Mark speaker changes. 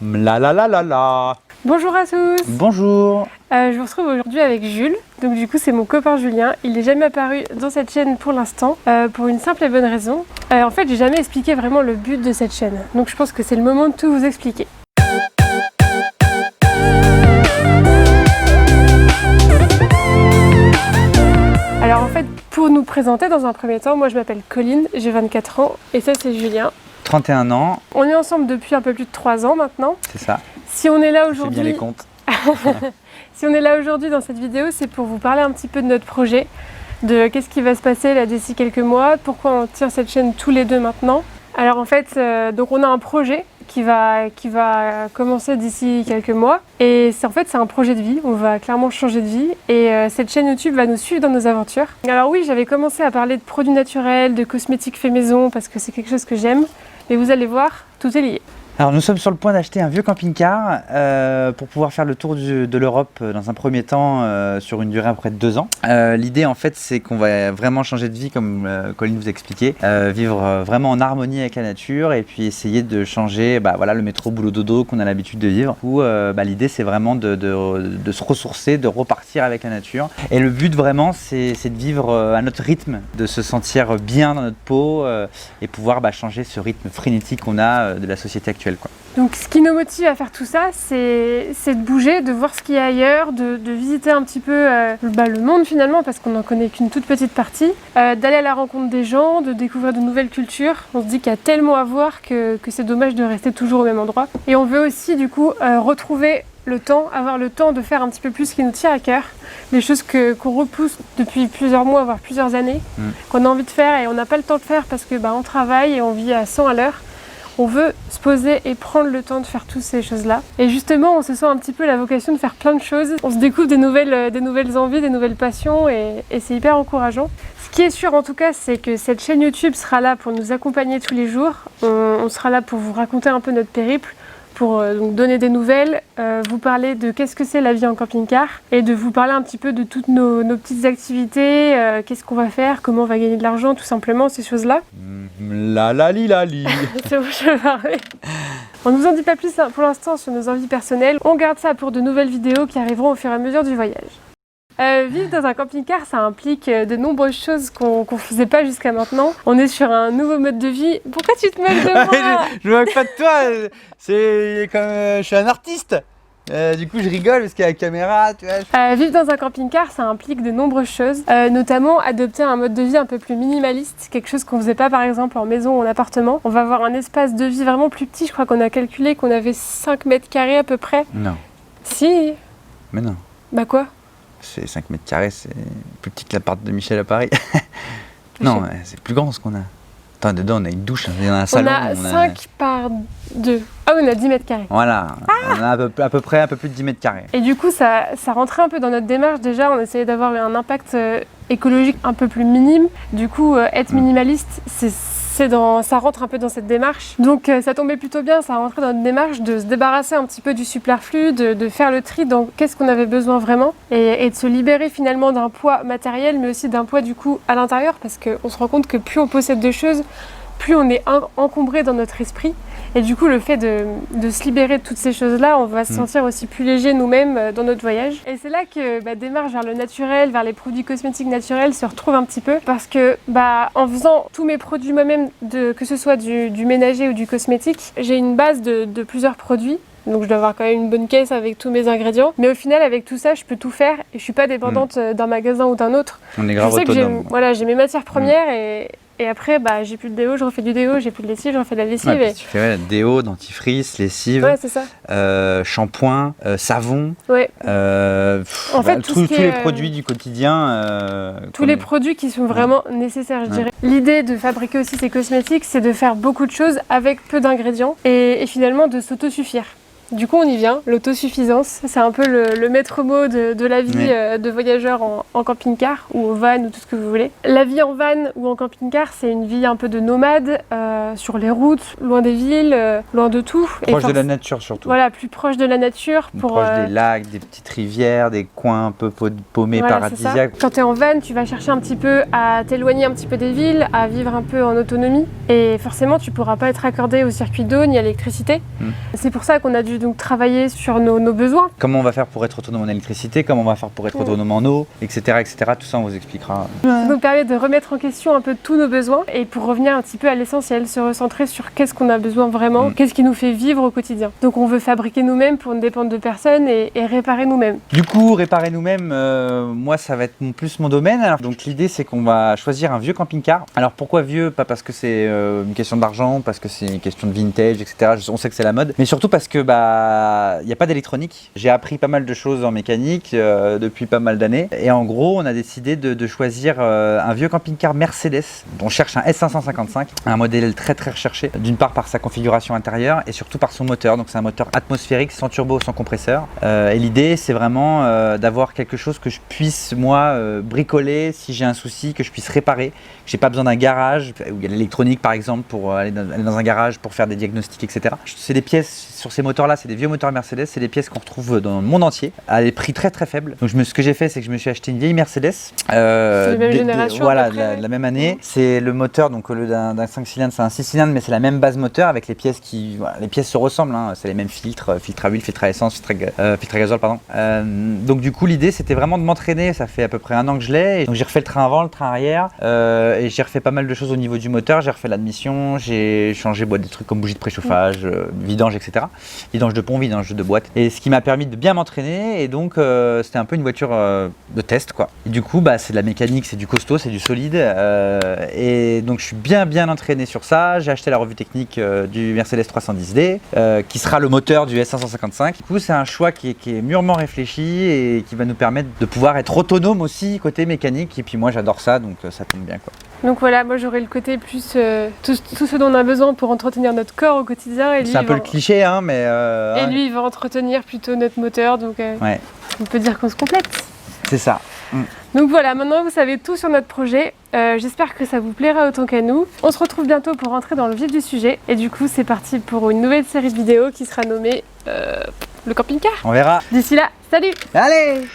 Speaker 1: La la la la la.
Speaker 2: Bonjour à tous.
Speaker 1: Bonjour.
Speaker 2: Je vous retrouve aujourd'hui avec Jules. Donc du coup c'est mon copain Julien. Il n'est jamais apparu dans cette chaîne pour l'instant pour une simple et bonne raison. En fait j'ai jamais expliqué vraiment le but de cette chaîne. Donc je pense que c'est le moment de tout vous expliquer. Alors en fait pour nous présenter dans un premier temps, moi je m'appelle Colline, j'ai 24 ans et ça c'est Julien.
Speaker 1: 31 ans.
Speaker 2: On est ensemble depuis un peu plus de 3 ans maintenant.
Speaker 1: C'est ça.
Speaker 2: Si on est là
Speaker 1: Fais
Speaker 2: aujourd'hui,
Speaker 1: bien les comptes.
Speaker 2: Si on est là aujourd'hui dans cette vidéo, c'est pour vous parler un petit peu de notre projet, de qu'est-ce qui va se passer là d'ici quelques mois, pourquoi on tient cette chaîne tous les deux maintenant. Alors en fait, donc on a un projet qui va commencer d'ici quelques mois et c'est un projet de vie, on va clairement changer de vie et cette chaîne YouTube va nous suivre dans nos aventures. Alors oui, j'avais commencé à parler de produits naturels, de cosmétiques faits maison parce que c'est quelque chose que j'aime, mais vous allez voir, tout est lié.
Speaker 1: Alors nous sommes sur le point d'acheter un vieux camping-car pour pouvoir faire le tour de l'Europe dans un premier temps sur une durée à peu près de 2 ans. L'idée en fait c'est qu'on va vraiment changer de vie comme Colline vous expliquait, vivre vraiment en harmonie avec la nature et puis essayer de changer le métro boulot dodo qu'on a l'habitude de vivre. Où l'idée c'est vraiment de se ressourcer, de repartir avec la nature. Et le but vraiment c'est de vivre à notre rythme, de se sentir bien dans notre peau et pouvoir changer ce rythme frénétique qu'on a de la société actuelle.
Speaker 2: Donc ce qui nous motive à faire tout ça, c'est de bouger, de voir ce qu'il y a ailleurs, de visiter un petit peu le monde finalement, parce qu'on n'en connaît qu'une toute petite partie, d'aller à la rencontre des gens, de découvrir de nouvelles cultures. On se dit qu'il y a tellement à voir que c'est dommage de rester toujours au même endroit. Et on veut aussi du coup retrouver le temps, avoir le temps de faire un petit peu plus ce qui nous tient à cœur, des choses qu'on repousse depuis plusieurs mois, voire plusieurs années, qu'on a envie de faire et on n'a pas le temps de faire parce que on travaille et on vit à 100 à l'heure. On veut se poser et prendre le temps de faire toutes ces choses-là. Et justement, on se sent un petit peu la vocation de faire plein de choses. On se découvre des nouvelles envies, des nouvelles passions et c'est hyper encourageant. Ce qui est sûr en tout cas, c'est que cette chaîne YouTube sera là pour nous accompagner tous les jours. On sera là pour vous raconter un peu notre périple, pour donc donner des nouvelles, vous parler de qu'est-ce que c'est la vie en camping-car et de vous parler un petit peu de toutes nos petites activités, qu'est-ce qu'on va faire, comment on va gagner de l'argent, tout simplement, ces choses-là.
Speaker 1: La la li la li.
Speaker 2: C'est bon, je vais parler. On ne vous en dit pas plus pour l'instant sur nos envies personnelles. On garde ça pour de nouvelles vidéos qui arriveront au fur et à mesure du voyage. Vivre dans un camping-car, ça implique de nombreuses choses qu'on ne faisait pas jusqu'à maintenant. On est sur un nouveau mode de vie. Pourquoi tu te moques de moi?
Speaker 1: Je me moque pas de toi, c'est comme je suis un artiste. Du coup je rigole parce qu'il y a la caméra, tu vois.
Speaker 2: Vivre dans un camping-car, ça implique de nombreuses choses, notamment adopter un mode de vie un peu plus minimaliste, quelque chose qu'on faisait pas par exemple en maison ou en appartement. On va avoir un espace de vie vraiment plus petit, je crois qu'on a calculé qu'on avait 5 mètres carrés à peu près.
Speaker 1: Non.
Speaker 2: Si.
Speaker 1: Mais non.
Speaker 2: Bah quoi?
Speaker 1: C'est 5 mètres carrés, c'est plus petit que l'appart de Michel à Paris. Non, c'est plus grand ce qu'on a. Attends, dedans on a une douche, on a un salon.
Speaker 2: On a 5 par 2. Ah oui, on a 10 mètres carrés.
Speaker 1: Voilà, on a à peu près un peu plus de 10 mètres carrés.
Speaker 2: Et du coup, ça rentrait un peu dans notre démarche. Déjà, on essayait d'avoir un impact écologique un peu plus minime. Du coup, être minimaliste, ça rentre un peu dans cette démarche. Donc ça tombait plutôt bien, ça rentrait dans notre démarche de se débarrasser un petit peu du superflu, de faire le tri dans qu'est-ce qu'on avait besoin vraiment et de se libérer finalement d'un poids matériel mais aussi d'un poids du coup à l'intérieur parce qu'on se rend compte que plus on possède de choses, plus on est encombré dans notre esprit et du coup le fait de se libérer de toutes ces choses-là, on va se sentir aussi plus léger nous-mêmes dans notre voyage. Et c'est là que démarche vers le naturel, vers les produits cosmétiques naturels se retrouve un petit peu parce que en faisant tous mes produits moi-même, que ce soit du ménager ou du cosmétique, j'ai une base de plusieurs produits. Donc je dois avoir quand même une bonne caisse avec tous mes ingrédients. Mais au final, avec tout ça, je peux tout faire et je suis pas dépendante d'un magasin ou d'un autre.
Speaker 1: On est grave autonome.
Speaker 2: J'ai mes matières premières et après, j'ai plus de déo, je refais du déo, j'ai plus de lessive, je refais de la lessive.
Speaker 1: Ouais, tu fais déo, dentifrice, lessive,
Speaker 2: ouais, c'est ça.
Speaker 1: shampoing, savon.
Speaker 2: Ouais.
Speaker 1: En fait, tous les produits du quotidien.
Speaker 2: Tous les produits qui sont vraiment nécessaires, je dirais. L'idée de fabriquer aussi ces cosmétiques, c'est de faire beaucoup de choses avec peu d'ingrédients et finalement de s'autosuffire. Du coup, on y vient, l'autosuffisance, c'est un peu le maître mot de la vie de voyageur en camping-car ou au van ou tout ce que vous voulez. La vie en van ou en camping-car, c'est une vie un peu de nomade, sur les routes, loin des villes, loin de tout.
Speaker 1: Proche de la nature surtout.
Speaker 2: Voilà, plus proche de la nature.
Speaker 1: Proche des lacs, des petites rivières, des coins un peu paumés, voilà, paradisiaques.
Speaker 2: Quand tu es en van, tu vas chercher un petit peu à t'éloigner un petit peu des villes, à vivre un peu en autonomie. Et forcément, tu ne pourras pas être raccordé au circuit d'eau ni à l'électricité. C'est pour ça qu'on a dû donc travailler sur nos besoins.
Speaker 1: Comment on va faire pour être autonome en électricité, comment on va faire pour être autonome en eau, etc., etc. Tout ça, on vous expliquera.
Speaker 2: Ça nous permet de remettre en question un peu tous nos besoins et pour revenir un petit peu à l'essentiel, se recentrer sur qu'est-ce qu'on a besoin vraiment, qu'est-ce qui nous fait vivre au quotidien. Donc on veut fabriquer nous-mêmes pour ne dépendre de personne et réparer nous-mêmes.
Speaker 1: Du coup, réparer nous-mêmes, moi ça va être plus mon domaine. Alors, donc l'idée c'est qu'on va choisir un vieux camping-car. Alors pourquoi vieux? Pas parce que c'est une question d'argent, parce que c'est une question de vintage, etc. On sait que c'est la mode, mais surtout parce que il n'y a pas d'électronique. J'ai appris pas mal de choses en mécanique depuis pas mal d'années. Et en gros, on a décidé de choisir un vieux camping-car Mercedes. On cherche un S555, un modèle très très recherché. D'une part par sa configuration intérieure et surtout par son moteur. Donc c'est un moteur atmosphérique, sans turbo, sans compresseur. Et l'idée, c'est vraiment d'avoir quelque chose que je puisse, moi, bricoler si j'ai un souci, que je puisse réparer. Que j'ai pas besoin d'un garage, où il y a l'électronique par exemple, pour aller dans un garage pour faire des diagnostics, etc. C'est des pièces sur ces moteurs-là, c'est des vieux moteurs Mercedes, c'est des pièces qu'on retrouve dans le monde entier, à des prix très très faibles. Donc ce que j'ai fait, c'est que je me suis acheté une vieille Mercedes.
Speaker 2: De la même génération.
Speaker 1: Voilà, de la même année. C'est le moteur, donc au lieu d'un 5 cylindres, c'est un 6 cylindres, mais c'est la même base moteur avec les pièces qui. Voilà, les pièces se ressemblent, hein. C'est les mêmes filtres, filtre à huile, filtre à essence, filtre à gazole, pardon. Donc du coup, l'idée, c'était vraiment de m'entraîner. Ça fait à peu près 1 an que je l'ai. Et donc j'ai refait le train avant, le train arrière. Et j'ai refait pas mal de choses au niveau du moteur. J'ai refait l'admission, j'ai changé des trucs comme bougie de préchauffage, vidange, etc. Vidange de pont, vidange de boîte. Et ce qui m'a permis de bien m'entraîner. Et donc, c'était un peu une voiture de test, quoi. Et du coup, c'est de la mécanique, c'est du costaud, c'est du solide. Et donc, je suis bien entraîné sur ça. J'ai acheté la revue technique du Mercedes 310D, qui sera le moteur du S555. Du coup, c'est un choix qui est mûrement réfléchi et qui va nous permettre de pouvoir être autonome aussi côté mécanique. Et puis moi, j'adore ça, donc ça tombe bien, quoi.
Speaker 2: Donc voilà, moi j'aurai le côté plus tout ce dont on a besoin pour entretenir notre corps au quotidien.
Speaker 1: C'est un peu le cliché, hein, mais...
Speaker 2: Et lui, il va entretenir plutôt notre moteur, donc on peut dire qu'on se complète.
Speaker 1: C'est ça.
Speaker 2: Donc voilà, maintenant vous savez tout sur notre projet. J'espère que ça vous plaira autant qu'à nous. On se retrouve bientôt pour rentrer dans le vif du sujet. Et du coup, c'est parti pour une nouvelle série de vidéos qui sera nommée le camping-car.
Speaker 1: On verra.
Speaker 2: D'ici là, salut!
Speaker 1: Allez!